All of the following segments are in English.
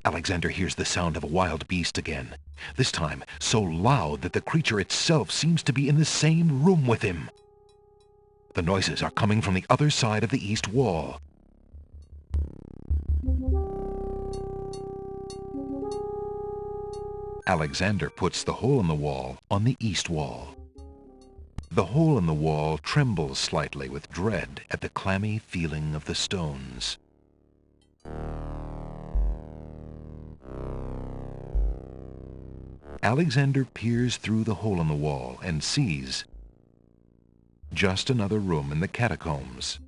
Alexander hears the sound of a wild beast again, this time so loud that the creature itself seems to be in the same room with him. The noises are coming from the other side of the east wall. Alexander puts the hole in the wall on the east wall. The hole in the wall trembles slightly with dread at the clammy feeling of the stones. Alexander peers through the hole in the wall and sees just another room in the catacombs.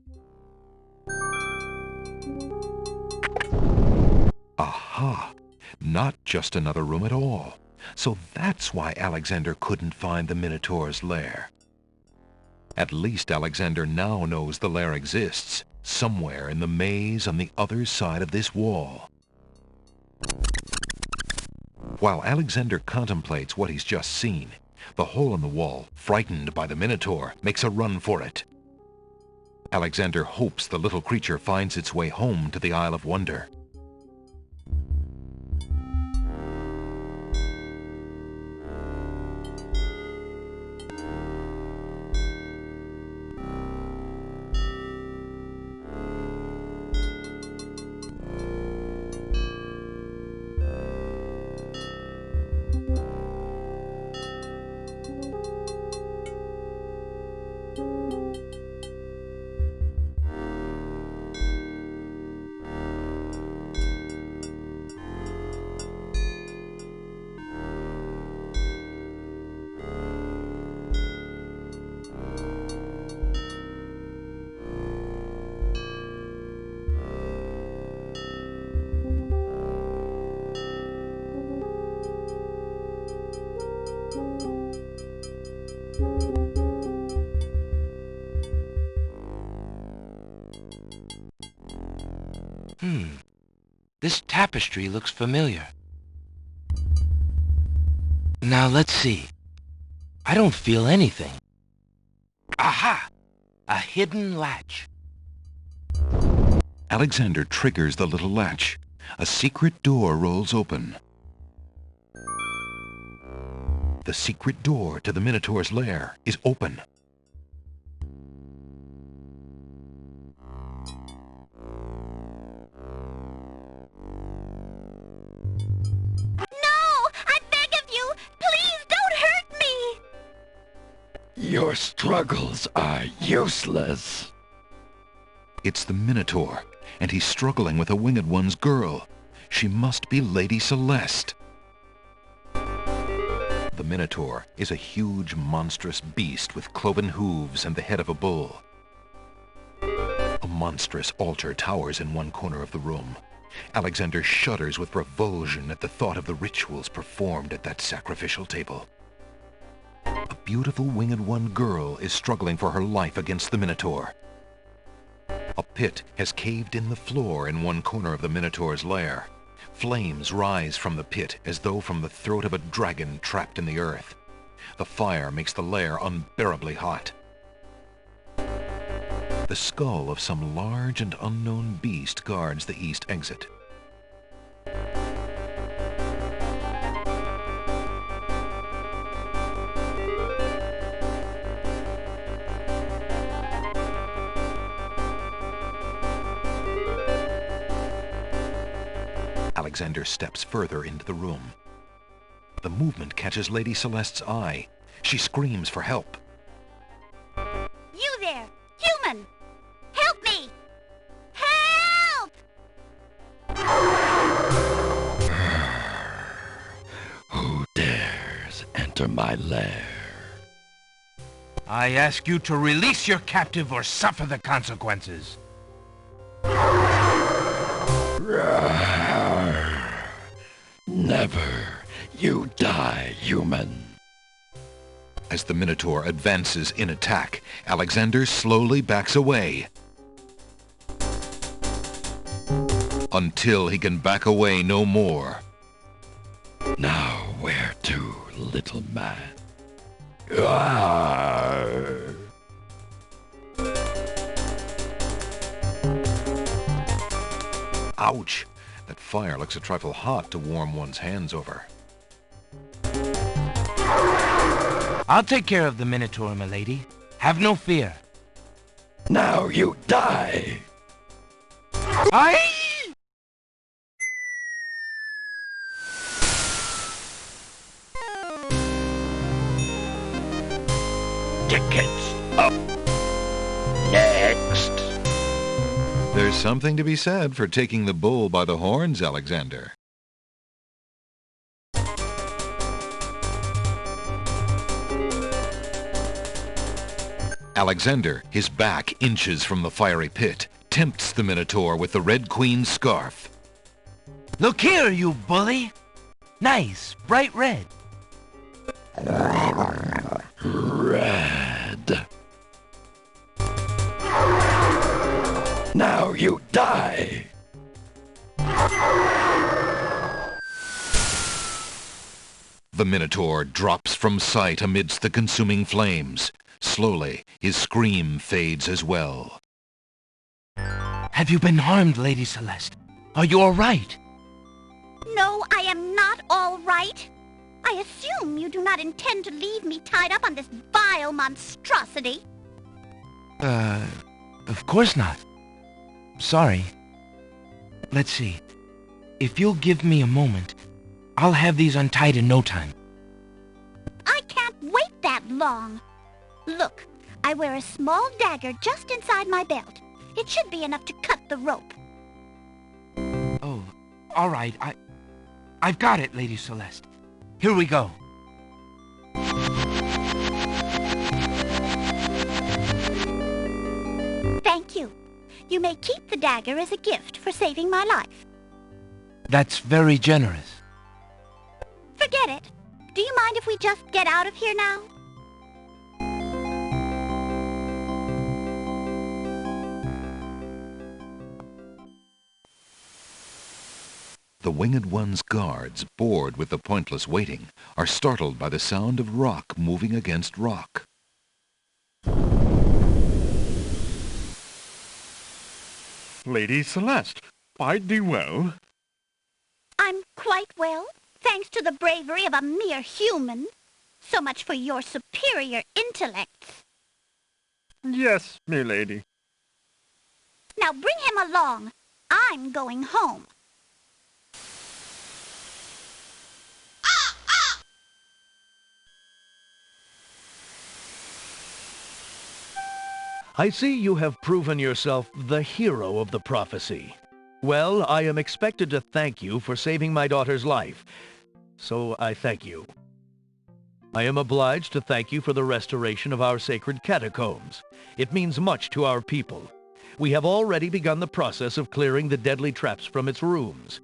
Aha! Not just another room at all. So that's why Alexander couldn't find the Minotaur's lair. At least Alexander now knows the lair exists, somewhere in the maze on the other side of this wall. While Alexander contemplates what he's just seen, the hole in the wall, frightened by the Minotaur, makes a run for it. Alexander hopes the little creature finds its way home to the Isle of Wonder. This tapestry looks familiar. Now let's see. I don't feel anything. Aha! A hidden latch. Alexander triggers the little latch. A secret door rolls open. The secret door to the Minotaur's lair is open. Your struggles are useless. It's the Minotaur, and he's struggling with a Winged One's girl. She must be Lady Celeste. The Minotaur is a huge, monstrous beast with cloven hooves and the head of a bull. A monstrous altar towers in one corner of the room. Alexander shudders with revulsion at the thought of the rituals performed at that sacrificial table. A beautiful Winged One girl is struggling for her life against the Minotaur. A pit has caved in the floor in one corner of the Minotaur's lair. Flames rise from the pit as though from the throat of a dragon trapped in the earth. The fire makes the lair unbearably hot. The skull of some large and unknown beast guards the east exit. Alexander steps further into the room. The movement catches Lady Celeste's eye. She screams for help. You there, human! Help me! Help! Who dares enter my lair? I ask you to release your captive or suffer the consequences. Never. You die, human. As the Minotaur advances in attack, Alexander slowly backs away. Until he can back away no more. Now where to, little man? Ouch! That fire looks a trifle hot to warm one's hands over. I'll take care of the Minotaur, milady. Have no fear. Now you die! Aye! Tickets up! Next! There's something to be said for taking the bull by the horns, Alexander. Alexander, his back inches from the fiery pit, tempts the Minotaur with the Red Queen's scarf. Look here, you bully! Nice, bright red. Red. Now you die! The Minotaur drops from sight amidst the consuming flames. Slowly, his scream fades as well. Have you been harmed, Lady Celeste? Are you all right? No, I am not all right. I assume you do not intend to leave me tied up on this vile monstrosity. Of course not. Sorry. Let's see. If you'll give me a moment, I'll have these untied in no time. I can't wait that long. Look, I wear a small dagger just inside my belt. It should be enough to cut the rope. Oh, all right. I've got it, Lady Celeste. Here we go. Thank you. You may keep the dagger as a gift for saving my life. That's very generous. Forget it. Do you mind if we just get out of here now? The Winged One's guards, bored with the pointless waiting, are startled by the sound of rock moving against rock. Lady Celeste, bide thee well. I'm quite well, thanks to the bravery of a mere human. So much for your superior intellects. Yes, milady. Now bring him along. I'm going home. I see you have proven yourself the hero of the prophecy. Well, I am expected to thank you for saving my daughter's life, so I thank you. I am obliged to thank you for the restoration of our sacred catacombs. It means much to our people. We have already begun the process of clearing the deadly traps from its rooms.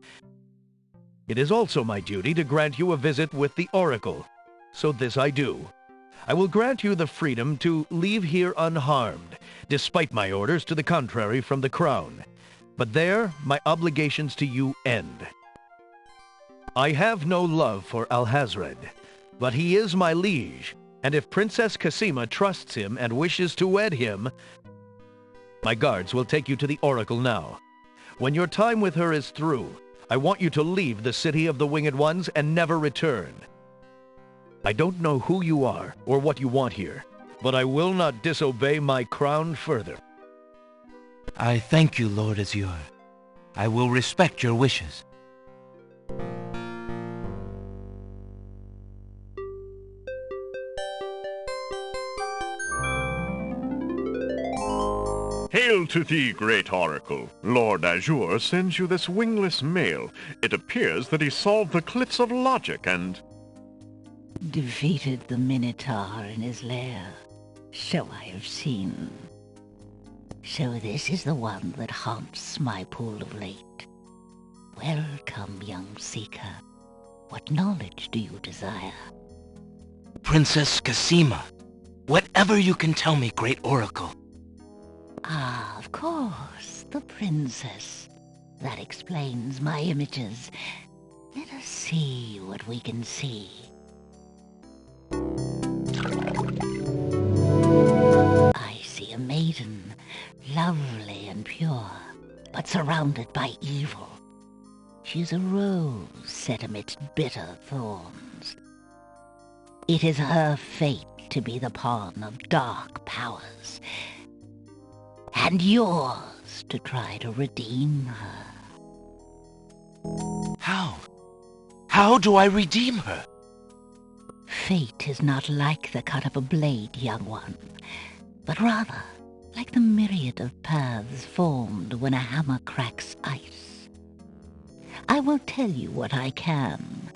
It is also my duty to grant you a visit with the Oracle, so this I do. I will grant you the freedom to leave here unharmed, despite my orders to the contrary from the Crown. But there, my obligations to you end. I have no love for Alhazred, but he is my liege, and if Princess Cassima trusts him and wishes to wed him, my guards will take you to the Oracle now. When your time with her is through, I want you to leave the City of the Winged Ones and never return. I don't know who you are or what you want here, but I will not disobey my crown further. I thank you, Lord Azure. I will respect your wishes. Hail to thee, great oracle. Lord Azure sends you this wingless mail. It appears that he solved the cliffs of logic and... defeated the Minotaur in his lair, so I have seen. So this is the one that haunts my pool of late. Welcome, young seeker. What knowledge do you desire? Princess Cassima, whatever you can tell me, great oracle. Ah, of course, the princess. That explains my images. Let us see what we can see. I see a maiden, lovely and pure. but surrounded by evil. She is a rose set amidst bitter thorns. It is her fate to be the pawn of dark powers, and yours to try to redeem her. How? How do I redeem her? Fate is not like the cut of a blade, young one, but rather like the myriad of paths formed when a hammer cracks ice. I will tell you what I can,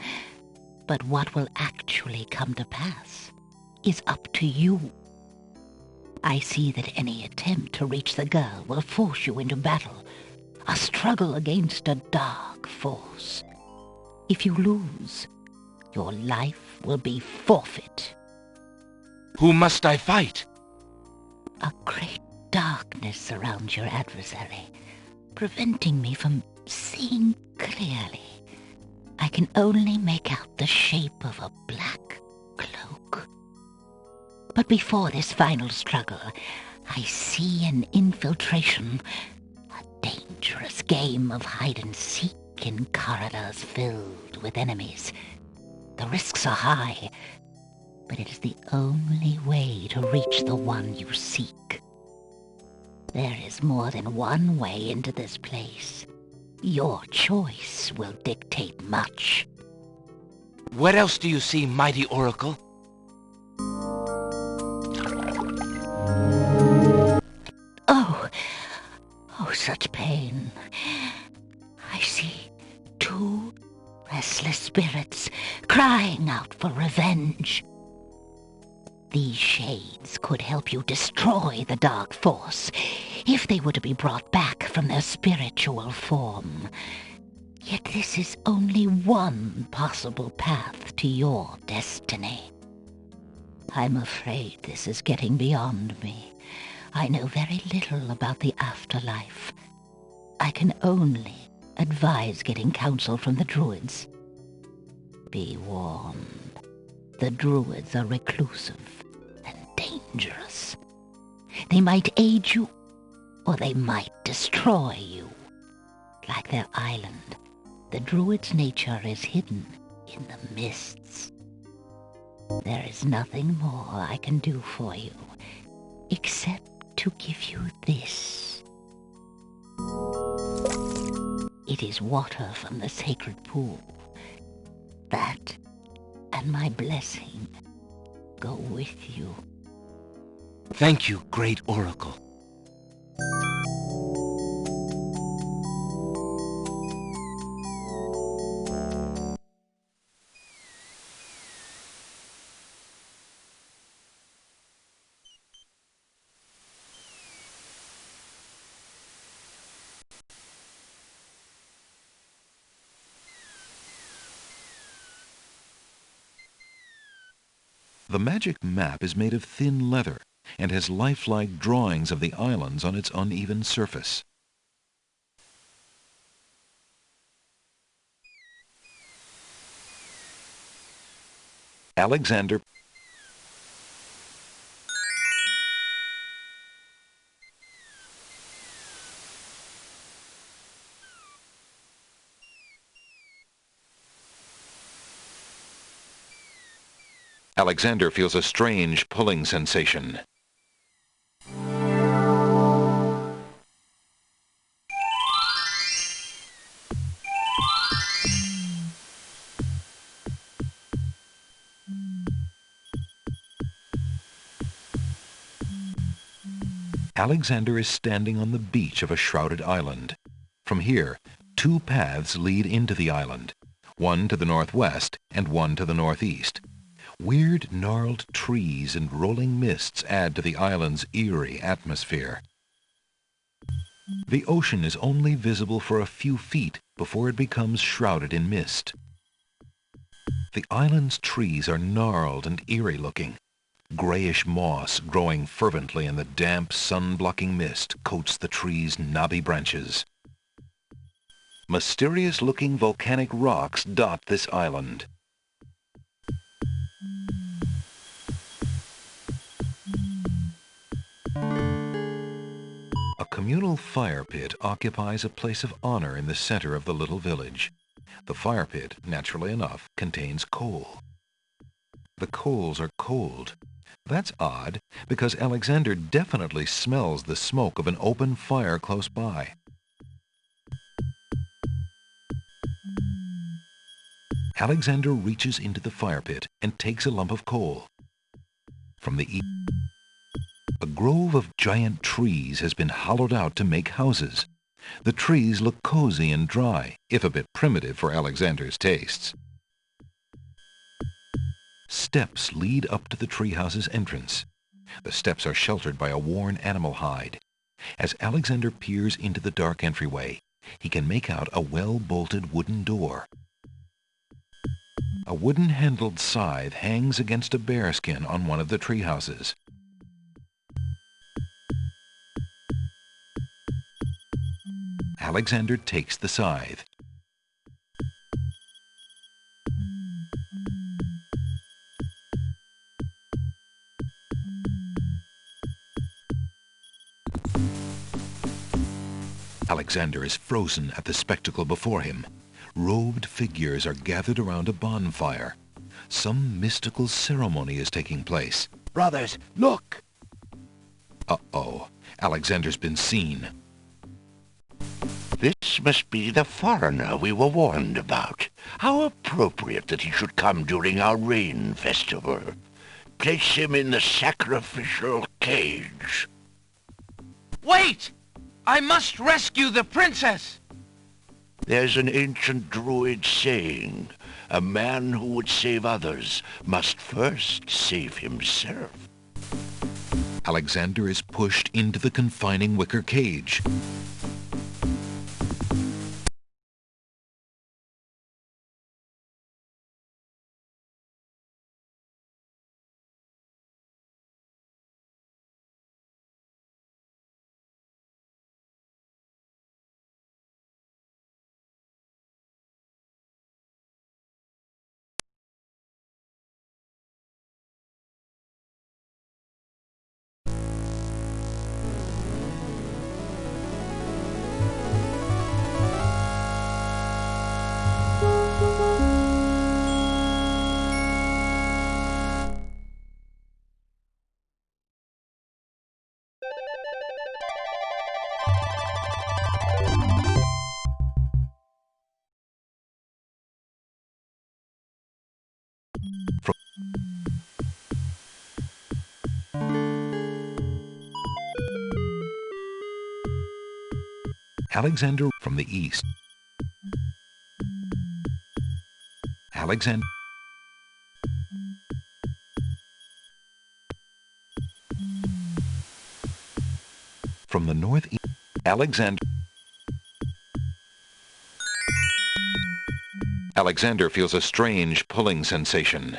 but what will actually come to pass is up to you. I see that any attempt to reach the girl will force you into battle, a struggle against a dark force. If you lose, your life will be forfeit. Who must I fight? A great darkness surrounds your adversary, preventing me from seeing clearly. I can only make out the shape of a black cloak. But before this final struggle, I see an infiltration, a dangerous game of hide-and-seek in corridors filled with enemies. The risks are high, but it is the only way to reach the one you seek. There is more than one way into this place. Your choice will dictate much. What else do you see, mighty Oracle? Oh, such pain. I see two restless spirits crying out for revenge. These shades could help you destroy the dark force if they were to be brought back from their spiritual form. Yet this is only one possible path to your destiny. I'm afraid this is getting beyond me. I know very little about the afterlife. I can only advise getting counsel from the druids. Be warned. The druids are reclusive and dangerous. They might aid you, or they might destroy you. Like their island, the druid's nature is hidden in the mists. There is nothing more I can do for you, except to give you this. It is water from the sacred pool. That and my blessing go with you. Thank you, great Oracle. The magic map is made of thin leather and has lifelike drawings of the islands on its uneven surface. Alexander Alexander feels a strange pulling sensation. Alexander is standing on the beach of a shrouded island. From here, two paths lead into the island, one to the northwest and one to the northeast. Weird, gnarled trees and rolling mists add to the island's eerie atmosphere. The ocean is only visible for a few feet before it becomes shrouded in mist. The island's trees are gnarled and eerie-looking. Grayish moss growing fervently in the damp, sun-blocking mist coats the trees' knobby branches. Mysterious-looking volcanic rocks dot this island. A communal fire pit occupies a place of honor in the center of the little village. The fire pit, naturally enough, contains coal. The coals are cold. That's odd, because Alexander definitely smells the smoke of an open fire close by. Alexander reaches into the fire pit and takes a lump of coal. From the east, a grove of giant trees has been hollowed out to make houses. The trees look cozy and dry, if a bit primitive for Alexander's tastes. Steps lead up to the treehouse's entrance. The steps are sheltered by a worn animal hide. As Alexander peers into the dark entryway, he can make out a well-bolted wooden door. A wooden-handled scythe hangs against a bearskin on one of the treehouses. Alexander takes the scythe. Alexander is frozen at the spectacle before him. Robed figures are gathered around a bonfire. Some mystical ceremony is taking place. Brothers, look! Uh-oh. Alexander's been seen. This must be the foreigner we were warned about. How appropriate that he should come during our rain festival. Place him in the sacrificial cage. Wait! I must rescue the princess! There's an ancient druid saying, a man who would save others must first save himself. Alexander is pushed into the confining wicker cage. Alexander from the east. Alexander from the northeast. Alexander feels a strange pulling sensation.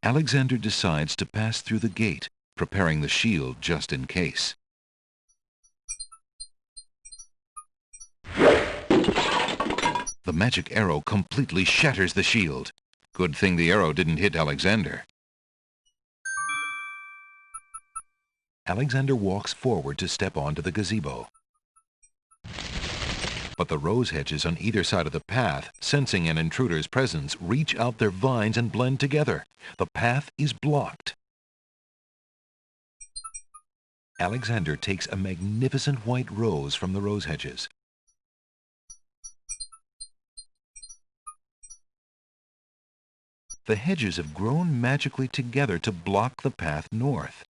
Alexander decides to pass through the gate, preparing the shield just in case. The magic arrow completely shatters the shield. Good thing the arrow didn't hit Alexander. Alexander walks forward to step onto the gazebo. But the rose hedges on either side of the path, sensing an intruder's presence, reach out their vines and blend together. The path is blocked. Alexander takes a magnificent white rose from the rose hedges. The hedges have grown magically together to block the path north.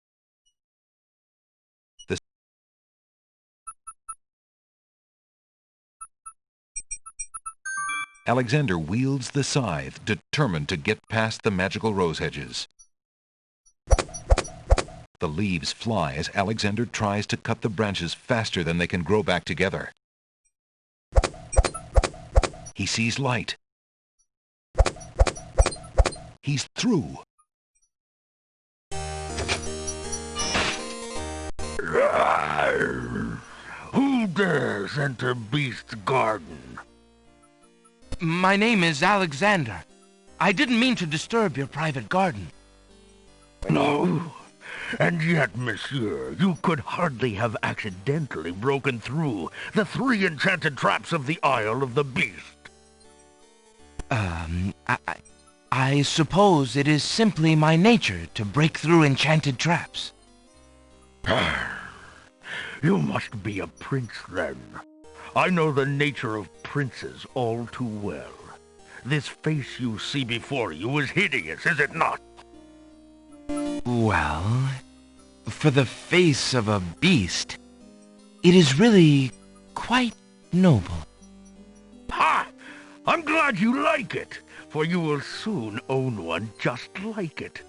Alexander wields the scythe, determined to get past the magical rose hedges. The leaves fly as Alexander tries to cut the branches faster than they can grow back together. He sees light. He's through. Who dares enter Beast's garden? My name is Alexander. I didn't mean to disturb your private garden. No. And yet, monsieur, you could hardly have accidentally broken through the 3 enchanted traps of the Isle of the Beast. I suppose it is simply my nature to break through enchanted traps. You must be a prince, then. I know the nature of princes all too well. This face you see before you is hideous, is it not? Well, for the face of a beast, it is really quite noble. Ha! I'm glad you like it, for you will soon own one just like it.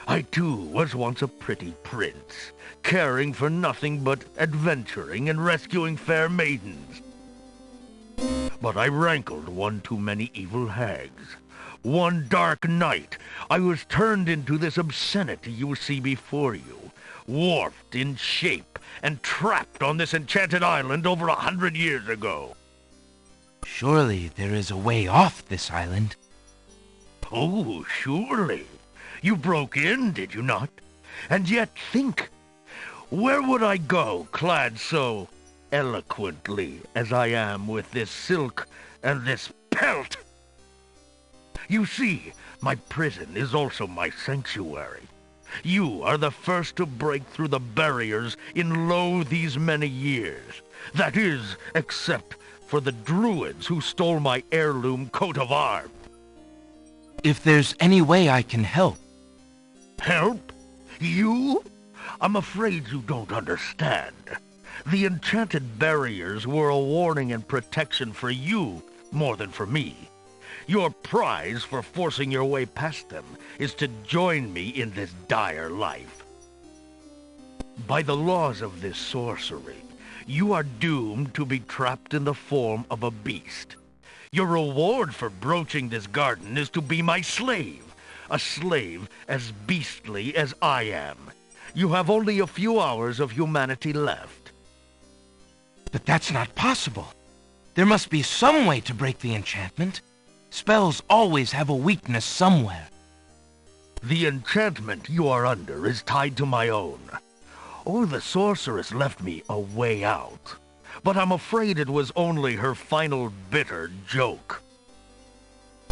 I, too, was once a pretty prince, caring for nothing but adventuring and rescuing fair maidens. But I rankled one too many evil hags. One dark night, I was turned into this obscenity you see before you, warped in shape and trapped on this enchanted island over 100 years ago. Surely there is a way off this island. Oh, surely. You broke in, did you not? And yet think, where would I go clad so eloquently as I am with this silk and this pelt? You see, my prison is also my sanctuary. You are the first to break through the barriers in lo these many years. That is, except for the druids who stole my heirloom coat of arms. If there's any way I can help. Help? You? I'm afraid you don't understand. The enchanted barriers were a warning and protection for you more than for me. Your prize for forcing your way past them is to join me in this dire life. By the laws of this sorcery, you are doomed to be trapped in the form of a beast. Your reward for broaching this garden is to be my slave, a slave as beastly as I am. You have only a few hours of humanity left. But that's not possible. There must be some way to break the enchantment. Spells always have a weakness somewhere. The enchantment you are under is tied to my own. Or the sorceress left me a way out. But I'm afraid it was only her final bitter joke.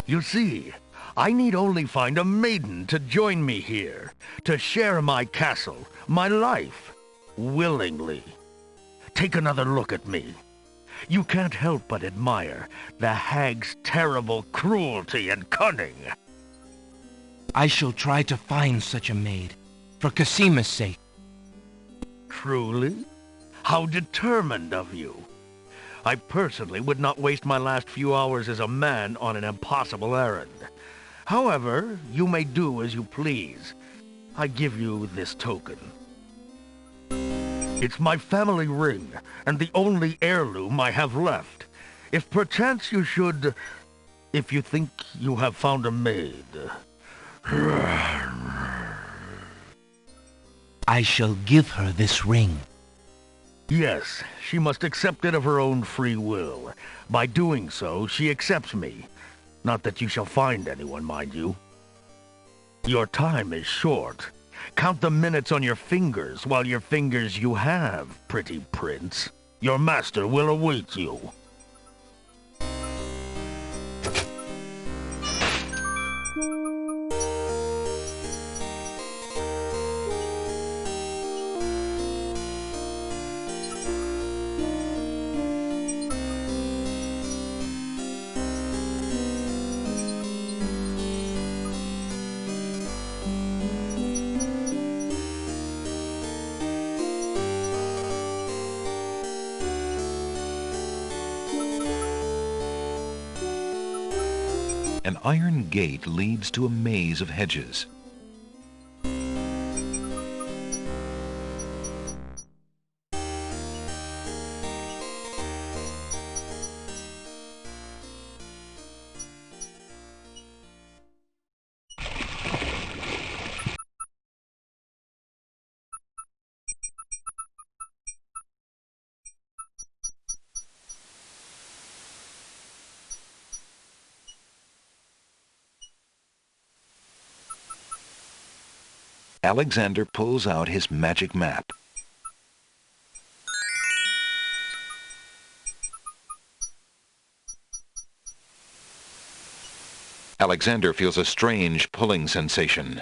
You see, I need only find a maiden to join me here, to share my castle, my life, willingly. Take another look at me. You can't help but admire the hag's terrible cruelty and cunning. I shall try to find such a maid, for Casima's sake. Truly? How determined of you. I personally would not waste my last few hours as a man on an impossible errand. However, you may do as you please. I give you this token. It's my family ring, and the only heirloom I have left. If perchance you should... if you think you have found a maid... I shall give her this ring. Yes, she must accept it of her own free will. By doing so, she accepts me. Not that you shall find anyone, mind you. Your time is short. Count the minutes on your fingers, while your fingers you have, pretty prince. Your master will await you. An iron gate leads to a maze of hedges. Alexander pulls out his magic map. Alexander feels a strange pulling sensation.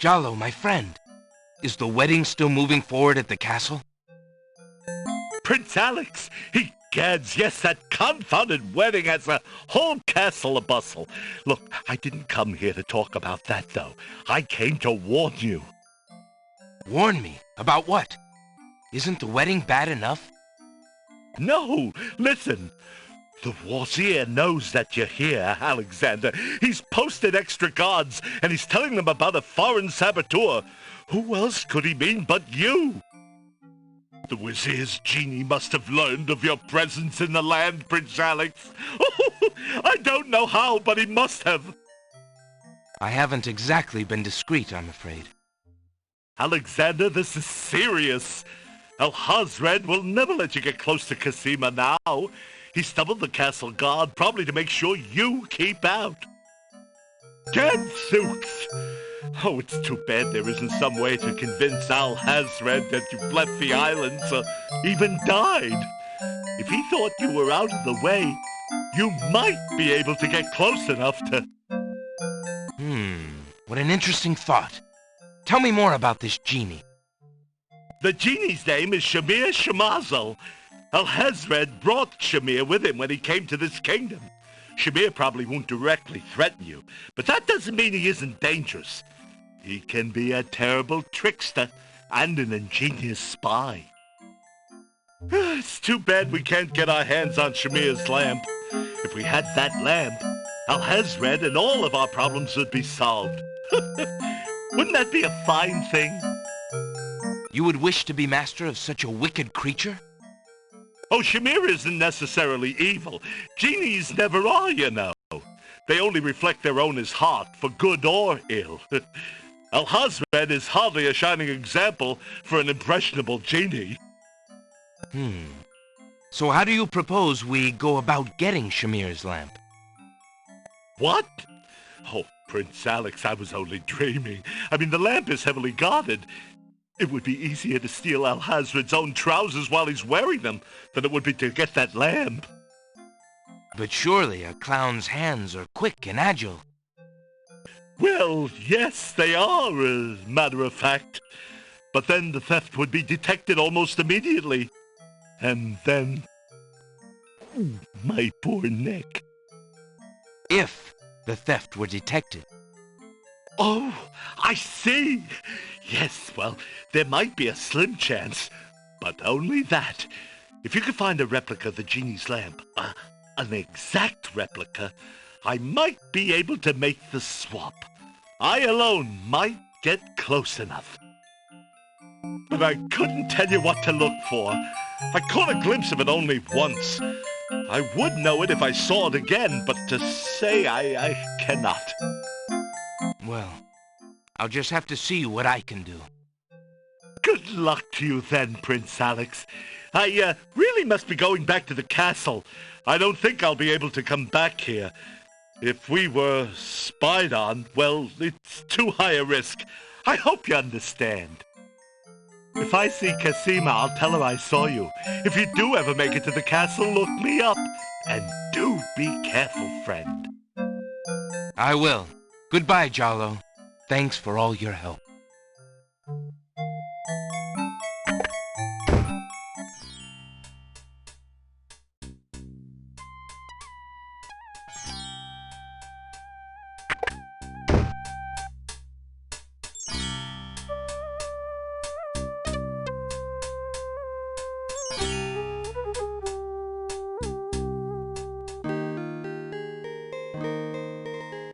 Jalo, my friend, is the wedding still moving forward at the castle? Prince Alex, egads, yes, that confounded wedding has the whole castle a-bustle. Look, I didn't come here to talk about that, though. I came to warn you. Warn me? About what? Isn't the wedding bad enough? No, listen. The Wazir knows that you're here, Alexander. He's posted extra guards, and he's telling them about a foreign saboteur. Who else could he mean but you? The Wazir's genie must have learned of your presence in the land, Prince Alex. I don't know how, but he must have. I haven't exactly been discreet, I'm afraid. Alexander, this is serious. Alhazred will never let you get close to Cassima now. He stumbled the castle guard, probably to make sure you keep out. Gadzooks! Oh, it's too bad there isn't some way to convince Alhazred that you've left the islands or even died. If he thought you were out of the way, you might be able to get close enough to... What an interesting thought. Tell me more about this genie. The genie's name is Shamir Shamazel. Alhazred brought Shamir with him when he came to this kingdom. Shamir probably won't directly threaten you, but that doesn't mean he isn't dangerous. He can be a terrible trickster and an ingenious spy. It's too bad we can't get our hands on Shamir's lamp. If we had that lamp, Alhazred and all of our problems would be solved. Wouldn't that be a fine thing? You would wish to be master of such a wicked creature? Oh, Shamir isn't necessarily evil. Genies never are, you know. They only reflect their owner's heart, for good or ill. Alhazred is hardly a shining example for an impressionable genie. So how do you propose we go about getting Shamir's lamp? What? Oh, Prince Alex, I was only dreaming. I mean, the lamp is heavily guarded. It would be easier to steal Alhazred's own trousers while he's wearing them than it would be to get that lamp. But surely a clown's hands are quick and agile. Well, yes, they are, as a matter of fact. But then the theft would be detected almost immediately. And then... my poor neck. If the theft were detected. Oh, I see. Yes, well, there might be a slim chance, but only that. If you could find a replica of the genie's lamp, an exact replica, I might be able to make the swap. I alone might get close enough. But I couldn't tell you what to look for. I caught a glimpse of it only once. I would know it if I saw it again, but to say I cannot. Well, I'll just have to see what I can do. Good luck to you then, Prince Alex. I really must be going back to the castle. I don't think I'll be able to come back here. If we were spied on, well, it's too high a risk. I hope you understand. If I see Cassima, I'll tell her I saw you. If you do ever make it to the castle, look me up. And do be careful, friend. I will. Goodbye, Jalo. Thanks for all your help.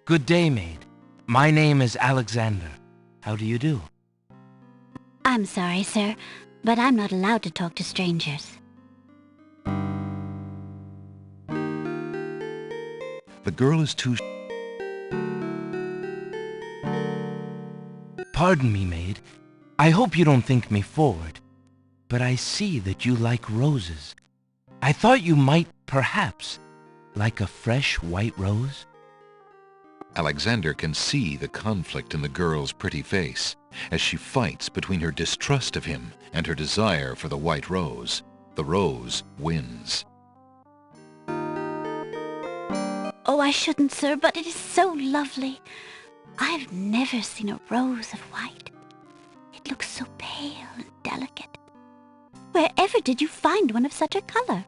Good day, maid. My name is Alexander. How do you do? I'm sorry, sir, but I'm not allowed to talk to strangers. The girl is too... Pardon me, maid. I hope you don't think me forward, but I see that you like roses. I thought you might, perhaps, like a fresh white rose. Alexander can see the conflict in the girl's pretty face as she fights between her distrust of him and her desire for the white rose. The rose wins. Oh, I shouldn't, sir, but it is so lovely. I've never seen a rose of white. It looks so pale and delicate. Wherever did you find one of such a color?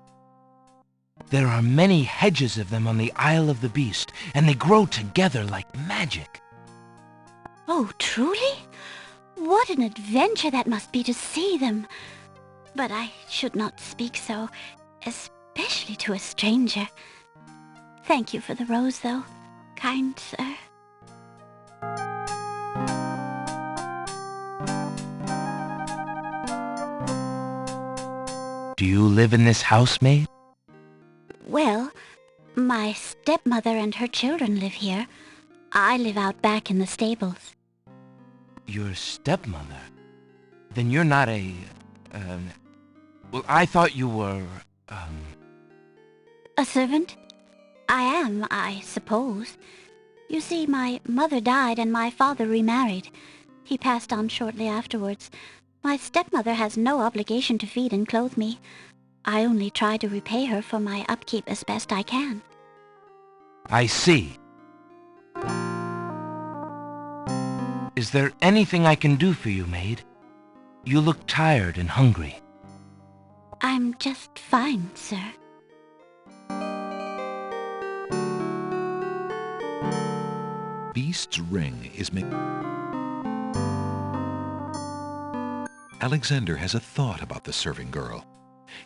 There are many hedges of them on the Isle of the Beast, and they grow together like magic. Oh, truly? What an adventure that must be to see them. But I should not speak so, especially to a stranger. Thank you for the rose, though, kind sir. Do you live in this house, maid? Well, my stepmother and her children live here. I live out back in the stables. Your stepmother? Then you're not a... well, I thought you were, A servant? I am, I suppose. You see, my mother died and my father remarried. He passed on shortly afterwards. My stepmother has no obligation to feed and clothe me. I only try to repay her for my upkeep as best I can. I see. Is there anything I can do for you, maid? You look tired and hungry. I'm just fine, sir. Beast's ring is made... Alexander has a thought about the serving girl.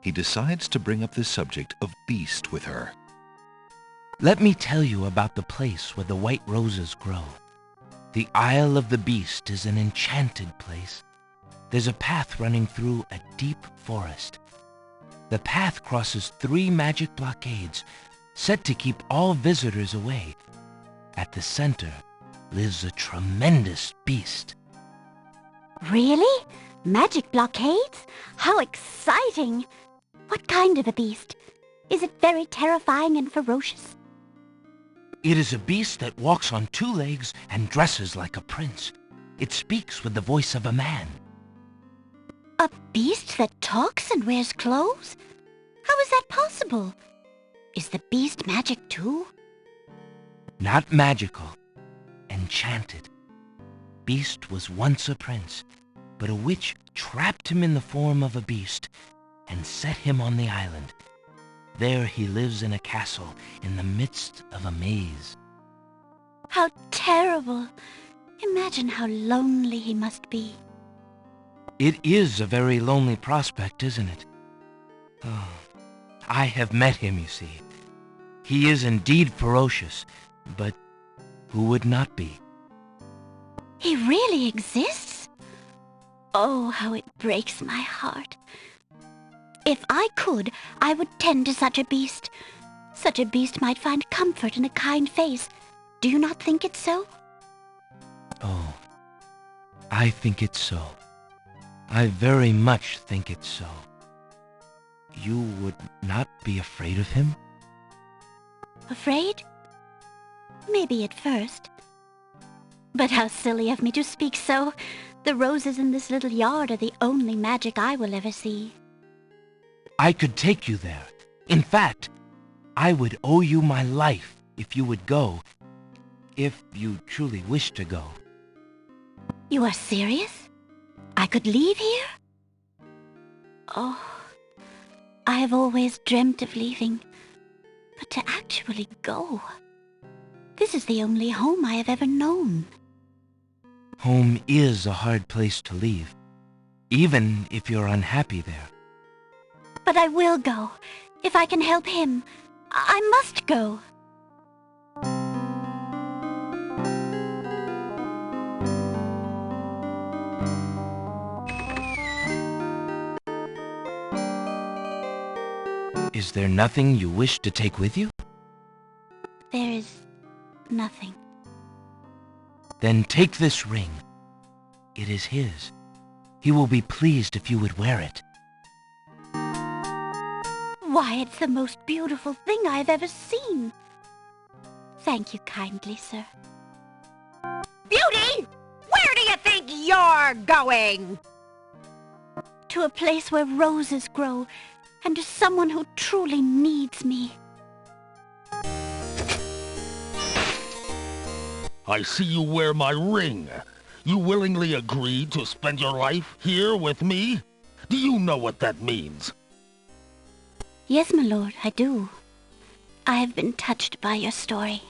He decides to bring up the subject of Beast with her. Let me tell you about the place where the white roses grow. The Isle of the Beast is an enchanted place. There's a path running through a deep forest. The path crosses 3 magic blockades, set to keep all visitors away. At the center lives a tremendous beast. Really? Magic blockades? How exciting! What kind of a beast? Is it very terrifying and ferocious? It is a beast that walks on 2 legs and dresses like a prince. It speaks with the voice of a man. A beast that talks and wears clothes? How is that possible? Is the beast magic too? Not magical. Enchanted. Beast was once a prince, but a witch trapped him in the form of a beast and set him on the island. There he lives in a castle in the midst of a maze. How terrible! Imagine how lonely he must be. It is a very lonely prospect, isn't it? Oh, I have met him, you see. He is indeed ferocious, but who would not be? He really exists? Oh, how it breaks my heart. If I could, I would tend to such a beast. Such a beast might find comfort in a kind face. Do you not think it so? Oh, I think it so. I very much think it so. You would not be afraid of him? Afraid? Maybe at first. But how silly of me to speak so. The roses in this little yard are the only magic I will ever see. I could take you there. In fact, I would owe you my life if you would go, if you truly wish to go. You are serious? I could leave here? Oh, I have always dreamt of leaving, but to actually go. This is the only home I have ever known. Home is a hard place to leave, even if you're unhappy there. But I will go. If I can help him, I must go. Is there nothing you wish to take with you? There is nothing. Then take this ring. It is his. He will be pleased if you would wear it. Why, it's the most beautiful thing I've ever seen. Thank you kindly, sir. Beauty! Where do you think you're going? To a place where roses grow, and to someone who truly needs me. I see you wear my ring. You willingly agreed to spend your life here with me? Do you know what that means? Yes, my lord, I do. I have been touched by your story.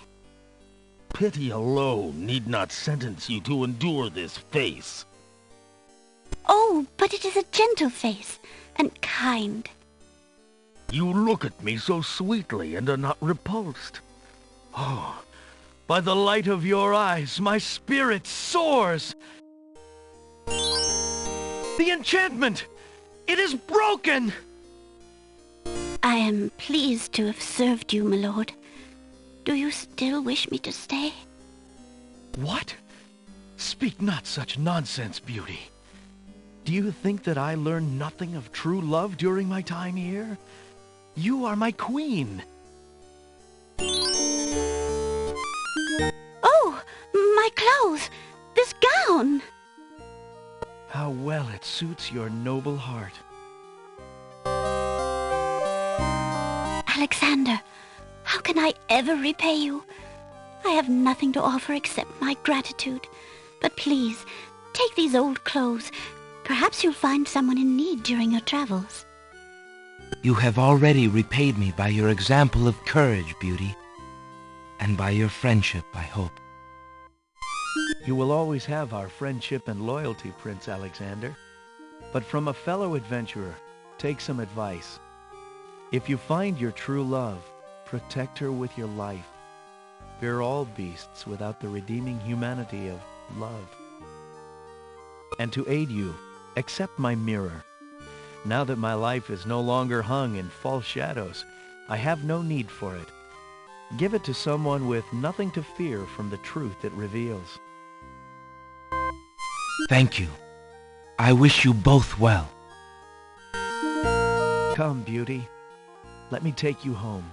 Pity alone need not sentence you to endure this face. Oh, but it is a gentle face, and kind. You look at me so sweetly and are not repulsed. Oh, by the light of your eyes, my spirit soars! The enchantment! It is broken! I am pleased to have served you, my lord. Do you still wish me to stay? What? Speak not such nonsense, Beauty. Do you think that I learned nothing of true love during my time here? You are my queen. Oh, my clothes! This gown! How well it suits your noble heart. Alexander, how can I ever repay you? I have nothing to offer except my gratitude. But please, take these old clothes. Perhaps you'll find someone in need during your travels. You have already repaid me by your example of courage, Beauty, and by your friendship, I hope. You will always have our friendship and loyalty, Prince Alexander. But from a fellow adventurer, take some advice. If you find your true love, protect her with your life. Fear all beasts without the redeeming humanity of love. And to aid you, accept my mirror. Now that my life is no longer hung in false shadows, I have no need for it. Give it to someone with nothing to fear from the truth it reveals. Thank you. I wish you both well. Come, Beauty. Let me take you home.